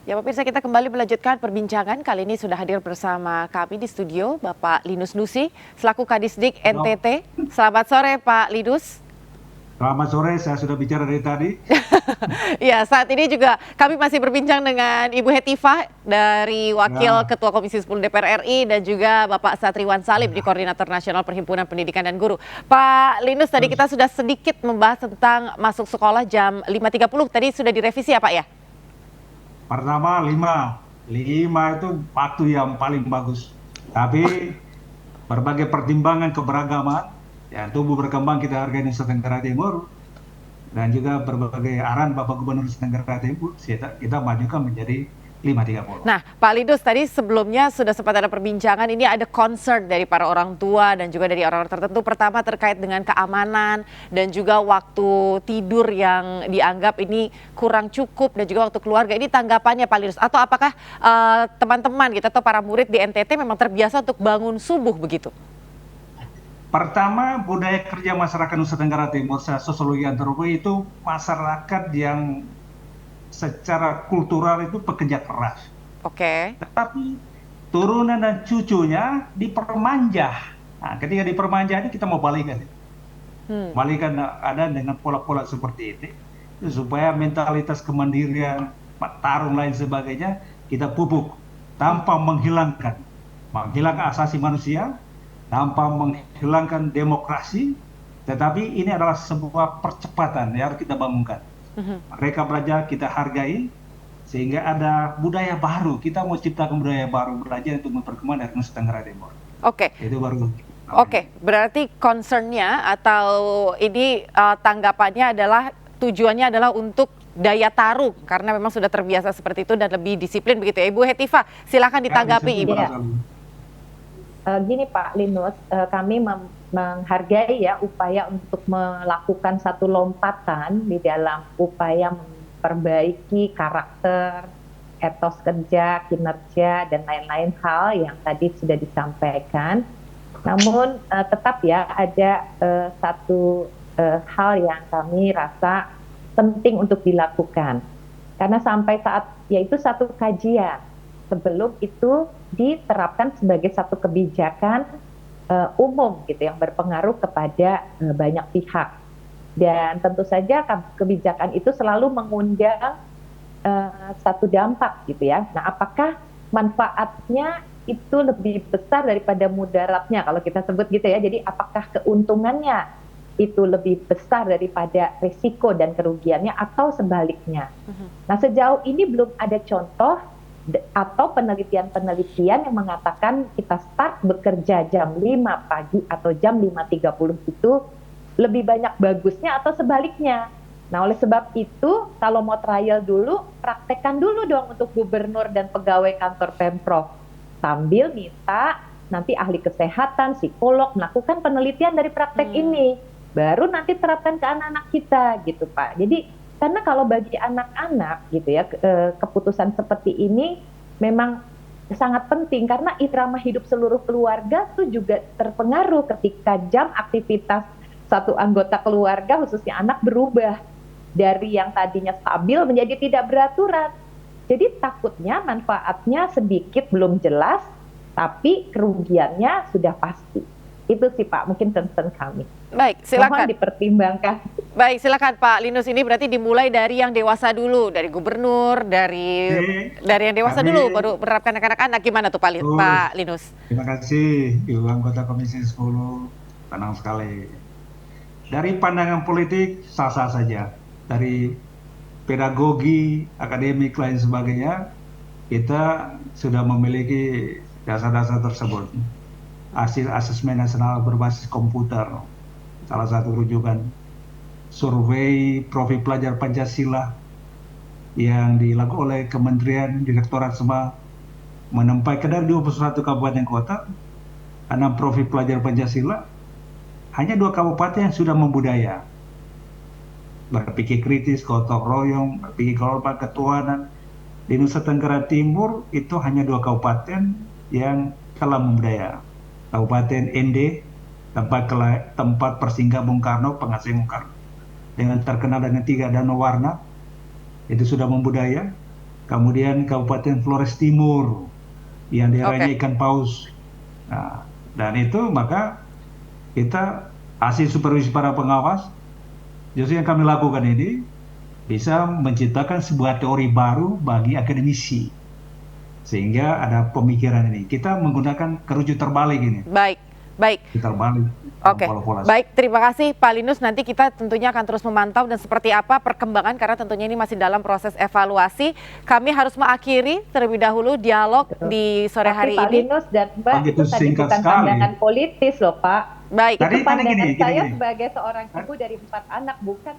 Ya, pemirsa, kita kembali melanjutkan perbincangan. Kali ini sudah hadir bersama kami di studio Bapak Linus Nusi selaku Kadisdik Halo, NTT. Selamat sore Pak Linus. selamat sore. Saya sudah bicara dari tadi. Ya, saat ini juga kami masih berbincang dengan Ibu Hetifah dari Wakil Ya, Ketua Komisi 10 DPR RI dan juga Bapak Satriwan Salim di Koordinator Nasional Perhimpunan Pendidikan dan Guru. Pak Linus, tadi terus kita sudah sedikit membahas tentang masuk sekolah jam 5.30. Tadi sudah direvisi ya Pak ya? pertama 5 itu waktu yang paling bagus. Tapi berbagai pertimbangan keberagaman, ya tumbuh berkembang kita hargai Nusa Tenggara Timur dan juga berbagai arahan Bapak Gubernur Nusa Tenggara Timur, kita majukan menjadi 5.30. Nah, Pak Lidus, tadi sebelumnya sudah sempat ada perbincangan, ini ada concern dari para orang tua dan juga dari orang-orang tertentu. Pertama terkait dengan keamanan dan juga waktu tidur yang dianggap ini kurang cukup dan juga waktu keluarga. Ini tanggapannya Pak Lidus, atau apakah teman-teman gitu atau para murid di NTT memang terbiasa untuk bangun subuh begitu? Pertama, budaya kerja masyarakat Nusa Tenggara Timur, saya sosiologi antropologi itu masyarakat yang secara kultural itu pekerja keras. Oke. Tetapi turunan dan cucunya dipermanja. Nah, ketika dipermanja ini kita mau balikan. Hmm. Balikan ada dengan pola-pola seperti ini. Supaya mentalitas kemandirian, tarung lain sebagainya, kita pupuk. Tanpa menghilangkan asasi manusia, tanpa menghilangkan demokrasi, tetapi ini adalah sebuah percepatan yang harus kita bangunkan. Mhm. Mereka belajar, kita hargai, sehingga ada budaya baru. Kita mau ciptakan budaya baru, belajar untuk memperkembang dari Nusa Tenggara Timur. Oke. Itu baru. Oke, berarti concernnya atau ini tanggapannya adalah tujuannya adalah untuk daya taruh karena memang sudah terbiasa seperti itu dan lebih disiplin begitu ya. Ibu Hetifah, silakan Ya, ditanggapi disiplin Ibu. Pak Ya, Salim. gini Pak Linus, kami menghargai ya upaya untuk melakukan satu lompatan di dalam upaya memperbaiki karakter, etos kerja, kinerja, dan lain-lain hal yang tadi sudah disampaikan. Namun tetap ya ada satu hal yang kami rasa penting untuk dilakukan. Karena sampai saat yaitu satu kajian sebelum itu diterapkan sebagai satu kebijakan umum gitu yang berpengaruh kepada banyak pihak. Dan tentu saja kebijakan itu selalu mengundang satu dampak gitu ya. Nah, apakah manfaatnya itu lebih besar daripada mudaratnya kalau kita sebut gitu ya. Jadi apakah keuntungannya itu lebih besar daripada risiko dan kerugiannya atau sebaliknya. Nah, sejauh ini belum ada contoh atau penelitian-penelitian yang mengatakan kita start bekerja jam 5 pagi atau jam 5.30 itu lebih banyak bagusnya atau sebaliknya. Nah, oleh sebab itu kalau mau trial dulu, praktekkan dulu dong untuk gubernur dan pegawai kantor Pemprov. Sambil minta nanti ahli kesehatan, psikolog melakukan penelitian dari praktek ini. Baru nanti terapkan ke anak-anak kita gitu Pak. Jadi karena kalau bagi anak-anak gitu ya, keputusan seperti ini memang sangat penting karena irama hidup seluruh keluarga tuh juga terpengaruh ketika jam aktivitas satu anggota keluarga khususnya anak berubah dari yang tadinya stabil menjadi tidak beraturan. Jadi takutnya manfaatnya sedikit belum jelas, tapi kerugiannya sudah pasti. Itu sih Pak, mungkin concern kami. Baik, Mohon silakan. dipertimbangkan. Baik, silakan Pak Linus. Ini berarti dimulai dari yang dewasa dulu, dari gubernur, dari Oke, yang dewasa kami dulu baru menerapkan anak-anak. Gimana tuh terus. Pak Linus? Terima kasih, Ibu Anggota Komisi 10. Tenang sekali. Dari pandangan politik, sah-sah saja. Dari pedagogi, akademik, lain sebagainya, kita sudah memiliki dasar-dasar tersebut. Hasil asesmen nasional berbasis komputer, salah satu rujukan survei profil pelajar Pancasila yang dilakukan oleh Kementerian Direktorat Sema menempatkan dari 21 kabupaten kota, 6 profil pelajar Pancasila, hanya 2 kabupaten yang sudah membudaya. Berpikir kritis, gotong royong, berpikir korban ketuhanan. Di Nusa Tenggara Timur itu hanya 2 kabupaten yang telah membudaya. Kabupaten Ende, tempat persinggahan Bung Karno, pengasuh Bung Karno, dengan terkenal dengan 3 danau warna, itu sudah membudaya. kemudian Kabupaten Flores Timur yang daerahnya Oke. ikan paus. Nah, dan itu maka kita hasil supervisi para pengawas, justru yang kami lakukan ini bisa menciptakan sebuah teori baru bagi akademisi. Sehingga ada pemikiran ini. Kita menggunakan kerucut terbalik ini. Baik, baik. Terbalik. Oke, Pola-pola. baik. Terima kasih Pak Linus. Nanti kita tentunya akan terus memantau dan seperti apa perkembangan karena tentunya ini masih dalam proses evaluasi. Kami harus mengakhiri terlebih dahulu dialog di sore hari Pak ini. Linus dan Mbak, Begitu itu tadi singkat bukan sekali. pandangan politis loh Pak. Baik. Tadi Itu pandangan gini. saya sebagai seorang ibu dari 4 anak, bukan